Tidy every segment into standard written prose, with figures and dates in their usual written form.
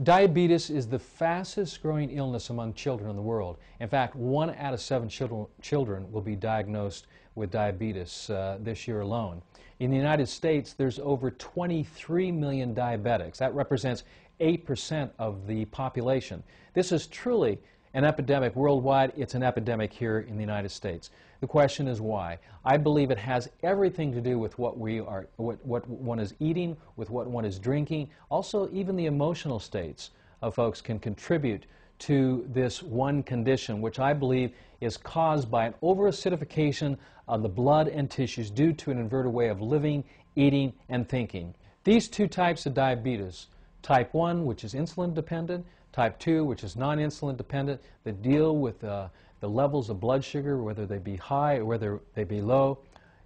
Diabetes is the fastest growing illness among children in the world. In fact, 1 out of 7 children will be diagnosed with diabetes this year alone. In the United States, there's over 23 million diabetics. That represents 8% of the population. This is truly an epidemic worldwide. It's an epidemic here in the United States. The question is why. I believe it has everything to do with what one is eating, with what one is drinking. Also, even the emotional states of folks can contribute to this one condition, which I believe is caused by an overacidification of the blood and tissues due to an inverted way of living, eating, and thinking. These two types of diabetes, type 1, which is insulin dependent, type 2, which is non-insulin dependent, that deal with the levels of blood sugar, whether they be high or whether they be low,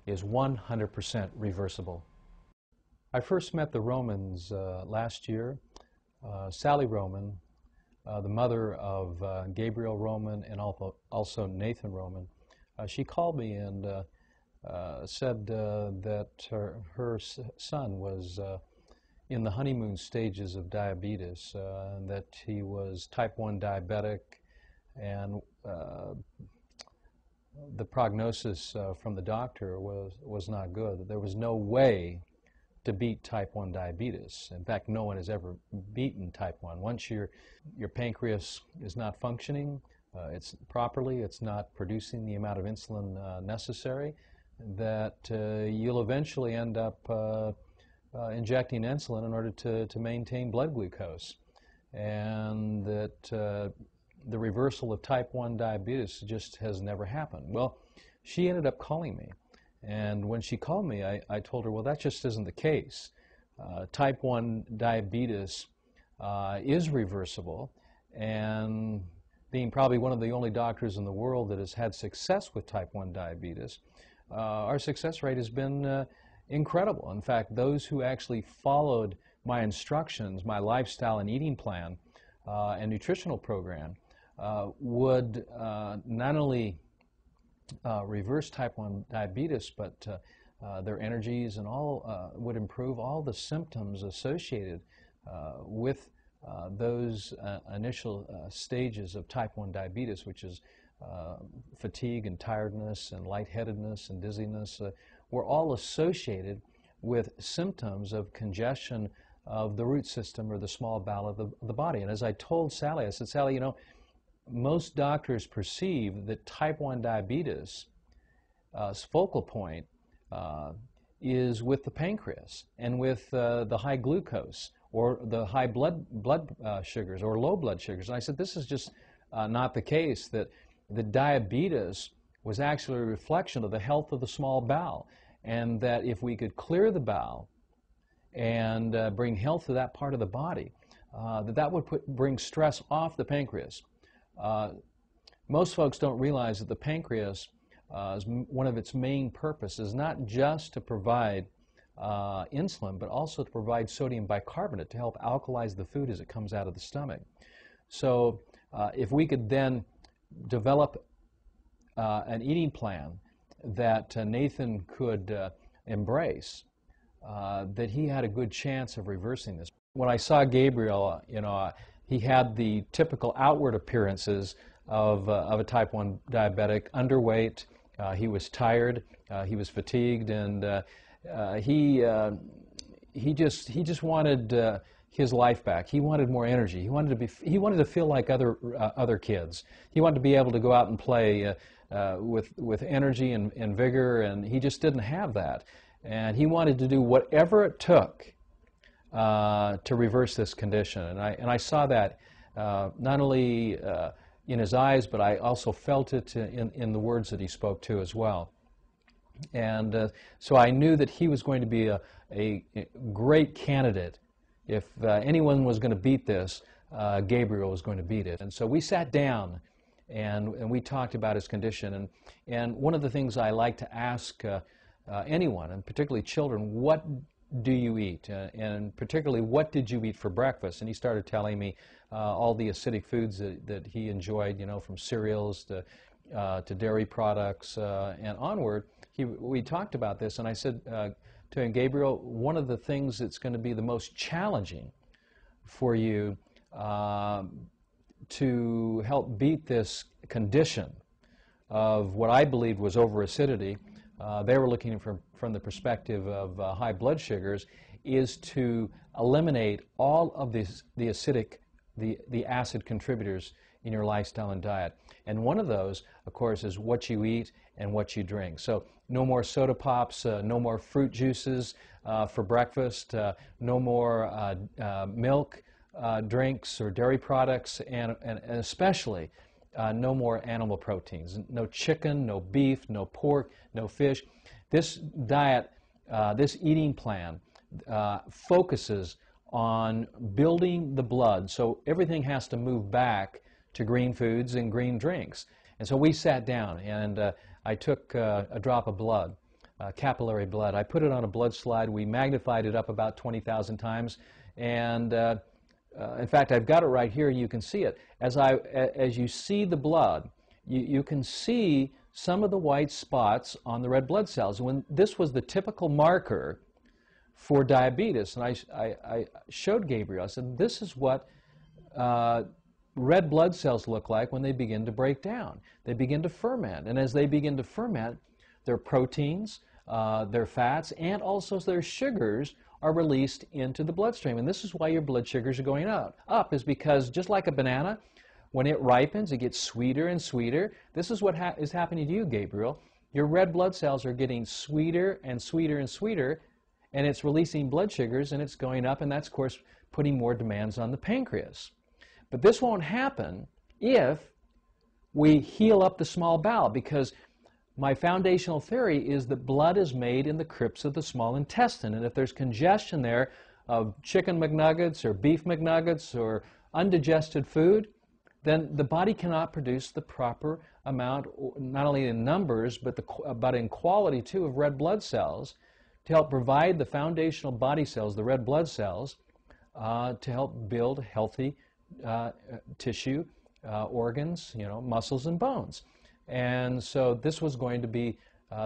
is 100% reversible. I first met the Romans last year. Sally Roman, the mother of Gabriel Roman and also Nathan Roman, she called me and said that her son was in the honeymoon stages of diabetes, and that he was type 1 diabetic, and the prognosis from the doctor was not good. There was no way to beat type 1 diabetes. In fact, no one has ever beaten type 1. Once your pancreas is not functioning properly, it's not producing the amount of insulin necessary, that you'll eventually end up injecting insulin in order to maintain blood glucose, and that the reversal of type 1 diabetes just has never happened. Well, she ended up calling me, and when she called me, I told her, well, that just isn't the case. Type 1 diabetes is reversible, and being probably one of the only doctors in the world that has had success with type 1 diabetes, our success rate has been incredible. In fact, those who actually followed my instructions, my lifestyle and eating plan and nutritional program would not only reverse type 1 diabetes, but their energies and all would improve all the symptoms associated with those initial stages of type 1 diabetes, which is fatigue and tiredness and lightheadedness and dizziness, were all associated with symptoms of congestion of the root system or the small bowel of the body. And as I told Sally, I said, Sally, you know, most doctors perceive that type 1 diabetes focal point is with the pancreas and with the high glucose or the high blood sugars or low blood sugars. And I said, this is just not the case, that the diabetes was actually a reflection of the health of the small bowel, and that if we could clear the bowel and bring health to that part of the body, that would bring stress off the pancreas. Most folks don't realize that the pancreas, one of its main purposes is not just to provide insulin, but also to provide sodium bicarbonate to help alkalize the food as it comes out of the stomach. So if we could then develop an eating plan that Nathan could embrace, that he had a good chance of reversing this. When I saw Gabriel, you know, he had the typical outward appearances of a type 1 diabetic: underweight, he was tired, he was fatigued, and he just wanted his life back. He wanted more energy. He wanted to feel like other kids. He wanted to be able to go out and play with energy and vigor, and he just didn't have that. And he wanted to do whatever it took to reverse this condition. And I saw that not only in his eyes, but I also felt it in the words that he spoke to as well. And so I knew that he was going to be a great candidate. If anyone was going to beat this, Gabriel was going to beat it. And so we sat down and we talked about his condition. And one of the things I like to ask anyone, and particularly children, what do you eat? And particularly, what did you eat for breakfast? And he started telling me all the acidic foods that he enjoyed, you know, from cereals to dairy products and onward. We talked about this, and I said to him, Gabriel, one of the things that's going to be the most challenging for you to help beat this condition of what I believed was overacidity. They were looking from the perspective of high blood sugars, is to eliminate all of the acidic, the acid contributors in your lifestyle and diet. And one of those, of course, is what you eat and what you drink. So no more soda pops, no more fruit juices for breakfast, no more milk drinks or dairy products, and especially no more animal proteins. No chicken, no beef, no pork, no fish. This diet, this eating plan focuses on building the blood, so everything has to move back to green foods and green drinks. And so we sat down, and I took a drop of blood, capillary blood. I put it on a blood slide. We magnified it up about 20,000 times, and in fact, I've got it right here, and you can see it. As you see the blood, you can see some of the white spots on the red blood cells. When this was the typical marker for diabetes, and I showed Gabriel, I said, this is what red blood cells look like when they begin to break down. They begin to ferment, and as they begin to ferment, their proteins, their fats, and also their sugars are released into the bloodstream. And this is why your blood sugars are going up is because just like a banana, when it ripens, it gets sweeter and sweeter. This is what is happening to you, Gabriel. Your red blood cells are getting sweeter and sweeter and sweeter, and it's releasing blood sugars, and it's going up, and that's, of course, putting more demands on the pancreas. But this won't happen if we heal up the small bowel, because my foundational theory is that blood is made in the crypts of the small intestine, and if there's congestion there of chicken McNuggets or beef McNuggets or undigested food, then the body cannot produce the proper amount, not only in numbers, but in quality too, of red blood cells to help provide the foundational body cells, the red blood cells, to help build healthy tissue, organs, muscles and bones. And so this was going to be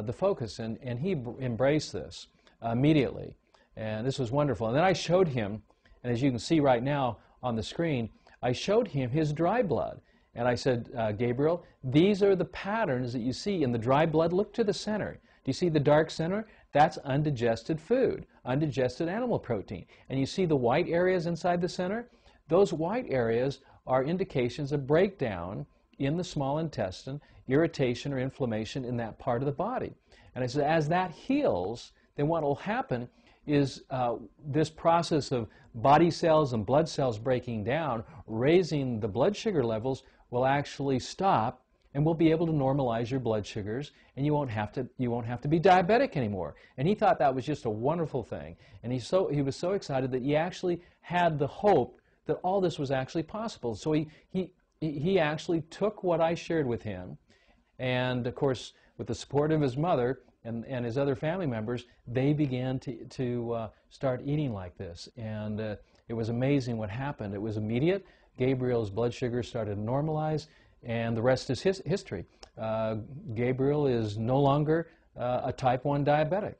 the focus, and he embraced this immediately, and this was wonderful. And then I showed him, and as you can see right now on the screen, I showed him his dry blood, and I said, Gabriel, these are the patterns that you see in the dry blood. Look to the center. Do you see the dark center? That's undigested food, undigested animal protein. And you see the white areas inside the center? Those white areas are indications of breakdown in the small intestine, irritation or inflammation in that part of the body. And I said, as that heals, then what will happen is this process of body cells and blood cells breaking down, raising the blood sugar levels, will actually stop, and we'll be able to normalize your blood sugars, and you won't have to be diabetic anymore. And he thought that was just a wonderful thing, and he was so excited that he actually had the hope that all this was actually possible. So he actually took what I shared with him, and of course with the support of his mother and his other family members, they began to start eating like this. And it was amazing what happened. It was immediate. Gabriel's blood sugar started to normalize, and the rest is history. Gabriel is no longer a type 1 diabetic.